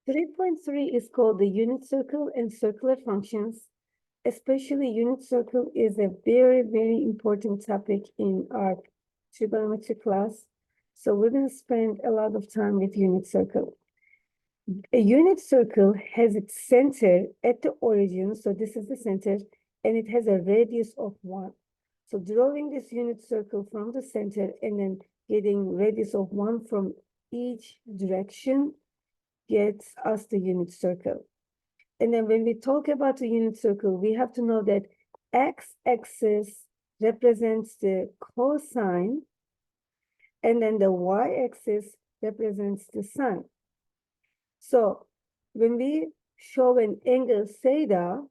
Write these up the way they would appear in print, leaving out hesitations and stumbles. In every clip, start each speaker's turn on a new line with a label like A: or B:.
A: 3.3 is called the unit circle and circular functions. Especially unit circle is a very, very important topic in our trigonometry class. So we're going to spend a lot of time with unit circle. A unit circle has its center at the origin. So this is the center, and it has a radius of 1. So drawing this unit circle from the center and then getting radius of 1 from each direction gets us the unit circle. And then when we talk about the unit circle, we have to know that x-axis represents the cosine, and then the y-axis represents the sine. So when we show an angle theta,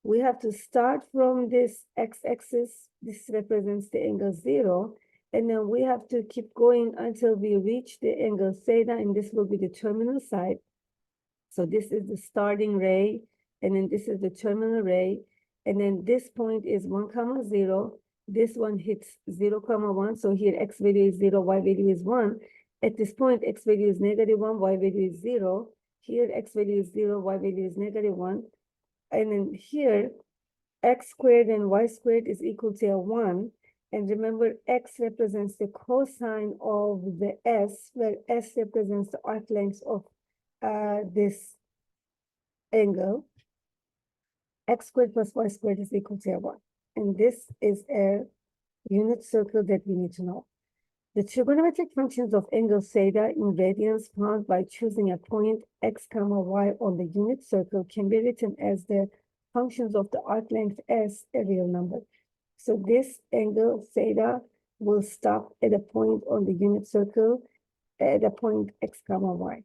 A: we have to start from this x-axis. This represents the angle 0. And then we have to keep going until we reach the angle theta, and this will be the terminal side. So this is the starting ray, and then this is the terminal ray. And then this point is 1, 0. This one hits 0, 1. So here x value is 0, y value is 1. At this point, x value is -1, y value is 0. Here, x value is 0, y value is -1. And then here, x squared and y squared is equal to 1. And remember, x represents the cosine of the s, where s represents the arc length of this angle. X squared plus y squared is equal to 1. And this is a unit circle that we need to know. The trigonometric functions of angle theta in radians found by choosing a point x, y on the unit circle can be written as the functions of the arc length s, a real number. So this angle theta will stop at a point on the unit circle at a point x, y.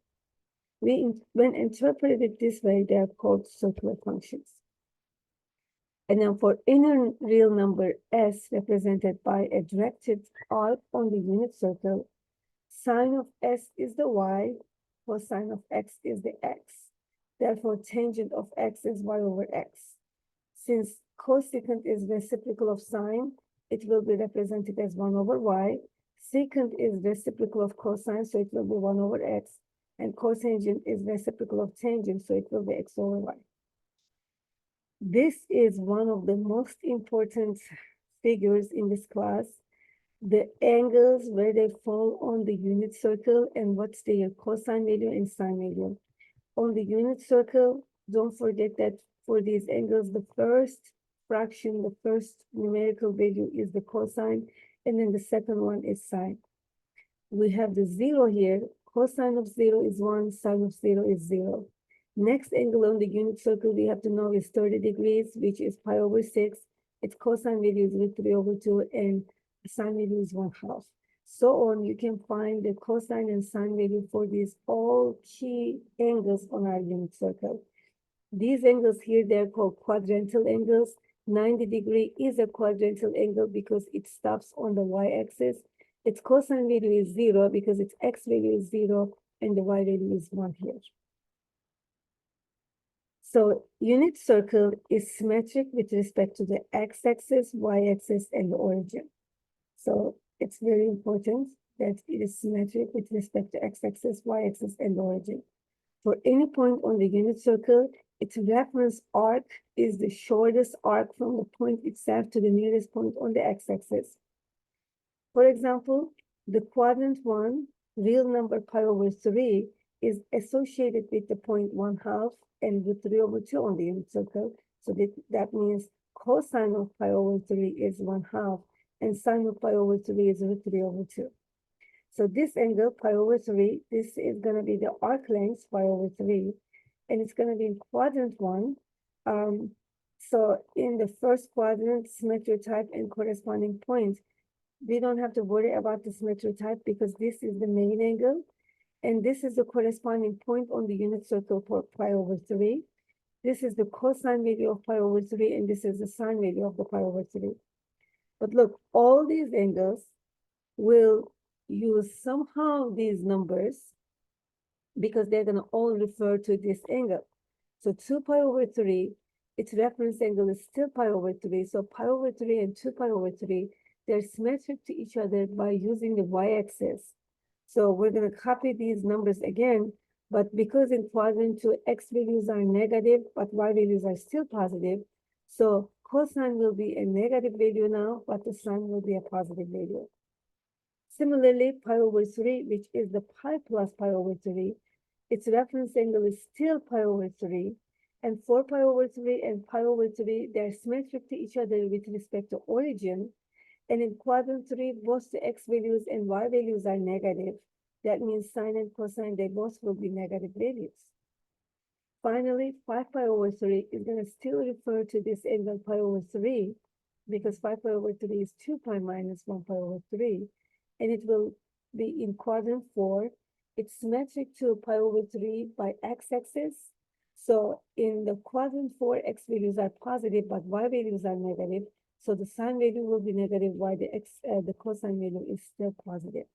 A: When interpreted this way, they are called circular functions. And then for any real number s represented by a directed arc on the unit circle, sine of s is the y, cosine of x is the x. Therefore, tangent of x is y over x. Since cosecant is reciprocal of sine, it will be represented as 1 over y. Secant is reciprocal of cosine, so it will be 1 over x. And cotangent is reciprocal of tangent, so it will be x over y. This is one of the most important figures in this class. The angles where they fall on the unit circle and what's their cosine value and sine value. On the unit circle, don't forget that for these angles, the first fraction, the first numerical value is the cosine, and then the second one is sine. We have the 0 here. Cosine of 0 is 1, sine of 0 is 0. Next angle on the unit circle we have to know is 30 degrees, which is pi over 6. Its cosine value is √3 over 2, and sine value is 1/2. So on, you can find the cosine and sine value for these all key angles on our unit circle. These angles here, they're called quadrantal angles. 90 degree is a quadrantal angle because it stops on the y-axis. Its cosine value is 0 because its x value is 0 and the y value is 1 here. So unit circle is symmetric with respect to the x-axis, y-axis, and the origin. So it's very important that it is symmetric with respect to x-axis, y-axis, and the origin. For any point on the unit circle, its reference arc is the shortest arc from the point itself to the nearest point on the x-axis. For example, the quadrant 1, real number pi over 3, is associated with the point 1/2 and √3 over 2 on the unit circle. So that means cosine of pi over 3 is 1/2, and sine of pi over 3 is √3 over 2. So this angle, pi over 3, this is going to be the arc length, pi over 3, and it's going to be in quadrant 1. So in the first quadrant, symmetry type and corresponding point, we don't have to worry about the symmetry type because this is the main angle, and this is the corresponding point on the unit circle for pi over 3. This is the cosine value of pi over 3, and this is the sine value of the pi over 3. But look, all these angles will use somehow these numbers because they're going to all refer to this angle. So 2 pi over 3, its reference angle is still pi over 3. So pi over 3 and 2 pi over 3, they're symmetric to each other by using the y-axis. So we're going to copy these numbers again, But because in quadrant 2, x values are negative, but y values are still positive, so cosine will be a negative value now, but the sine will be a positive value. Similarly, pi over 3, which is the pi plus pi over 3, its reference angle is still pi over 3. And 4 pi over 3 and pi over 3, they're symmetric to each other with respect to origin. And in quadrant 3, both the x values and y values are negative. That means sine and cosine, they both will be negative values. Finally, 5 pi over 3 is going to still refer to this angle pi over 3 because 5 pi over 3 is 2 pi minus 1 pi over 3. And it will be in quadrant 4. It's symmetric to pi over 3 by x-axis. So in the quadrant 4, x values are positive, but y values are negative. So the sine value will be negative while the cosine value is still positive.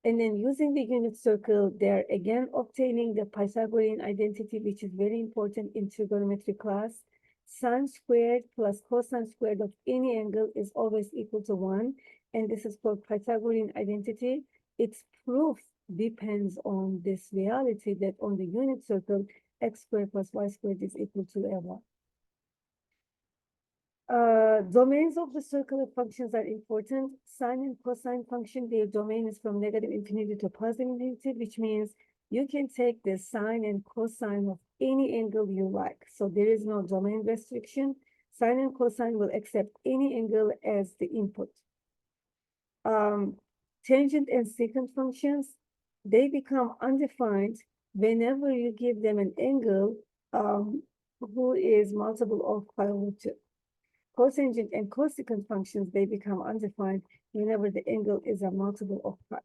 A: And then using the unit circle, they're again obtaining the Pythagorean identity, which is very important in trigonometry class. Sine squared plus cosine squared of any angle is always equal to 1. And this is called Pythagorean identity. Its proof depends on this reality that on the unit circle, x squared plus y squared is equal to a1. Domains of the circular functions are important. Sine and cosine function, their domain is from negative infinity to positive infinity, which means you can take the sine and cosine of any angle you like. So there is no domain restriction. Sine and cosine will accept any angle as the input. Tangent and secant functions, they become undefined whenever you give them an angle who is multiple of pi over 2. Cotangent and cosecant functions, they become undefined whenever the angle is a multiple of pi.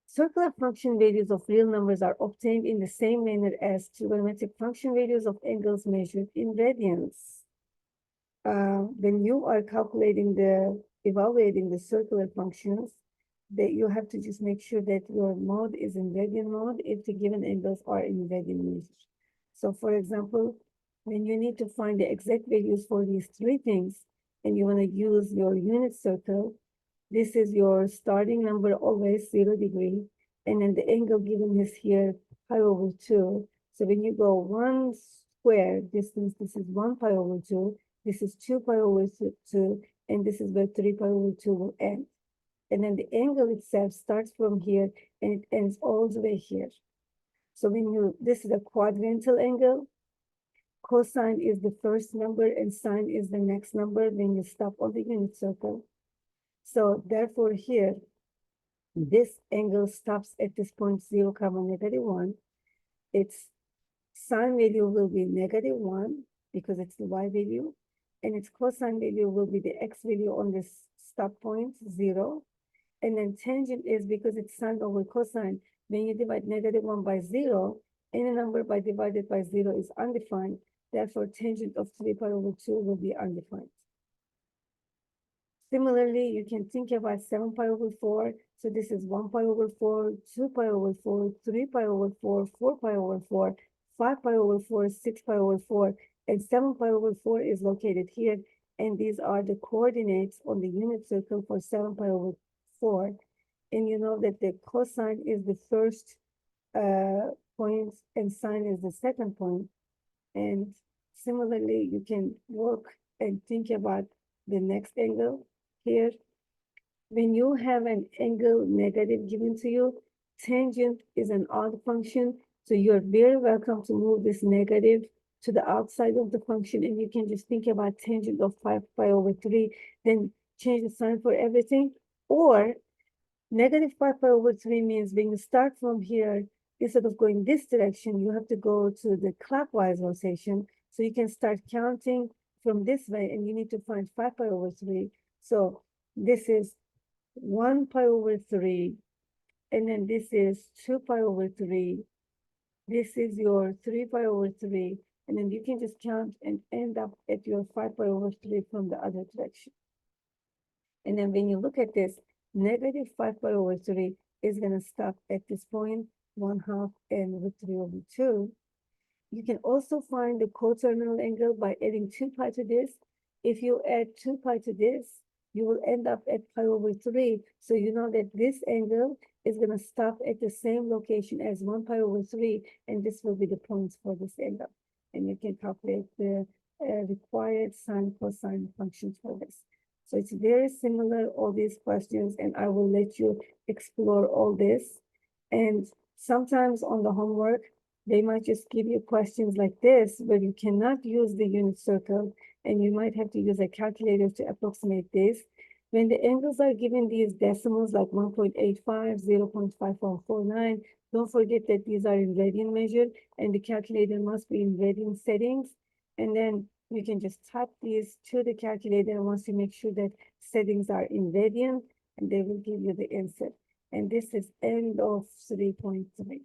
A: Circular function values of real numbers are obtained in the same manner as trigonometric function values of angles measured in radians. When you are evaluating the circular functions, that you have to just make sure that your mode is in radian mode if the given angles are in radian measure. So for example, when you need to find the exact values for these three things, and you want to use your unit circle, this is your starting number, always 0 degree, and then the angle given is here, pi over 2. So when you go 1 square distance, this is 1 pi over 2, this is 2 pi over 2, and this is where 3 pi over 2 will end. And then the angle itself starts from here, and it ends all the way here. So this is a quadrantal angle. Cosine is the first number and sine is the next number when you stop on the unit circle. So therefore here, this angle stops at this point 0, negative 1. Its sine value will be negative 1 because it's the y value, and its cosine value will be the x value on this stop point 0. And then tangent is because it's sine over cosine. When you divide negative 1 by 0, any number divided by 0 is undefined. Therefore, tangent of 3 pi over 2 will be undefined. Similarly, you can think about 7 pi over 4. So this is 1 pi over 4, 2 pi over 4, 3 pi over 4, 4 pi over 4, 5 pi over 4, 6 pi over 4, and 7 pi over 4 is located here. And these are the coordinates on the unit circle for 7 pi over 4. And you know that the cosine is the first point and sine is the second point. And similarly, you can work and think about the next angle here. When you have an angle negative given to you, tangent is an odd function. So you're very welcome to move this negative to the outside of the function, and you can just think about tangent of 5 pi over 3, then change the sign for everything. Or negative 5 pi over 3 means when you start from here, instead of going this direction, you have to go to the clockwise rotation. So you can start counting from this way, and you need to find 5 pi over 3. So this is 1 pi over 3, and then this is 2 pi over 3. This is your 3 pi over 3, and then you can just count and end up at your 5 pi over 3 from the other direction. And then when you look at this, negative 5 pi over 3 is going to stop at this point, 1/2 and root 3 over 2. You can also find the coterminal angle by adding 2 pi to this. If you add 2 pi to this, you will end up at pi over 3. So you know that this angle is gonna stop at the same location as 1 pi/3, and this will be the points for this angle. And you can calculate the required sine cosine functions for this. So it's very similar, all these questions, and I will let you explore all this. And sometimes on the homework, they might just give you questions like this, where you cannot use the unit circle, and you might have to use a calculator to approximate this. When the angles are given these decimals like 1.85, 0.5449, don't forget that these are in radian measured, and the calculator must be in radian settings. And then you can just type these to the calculator once you make sure that settings are in radian, and they will give you the answer. And this is end of 3.3.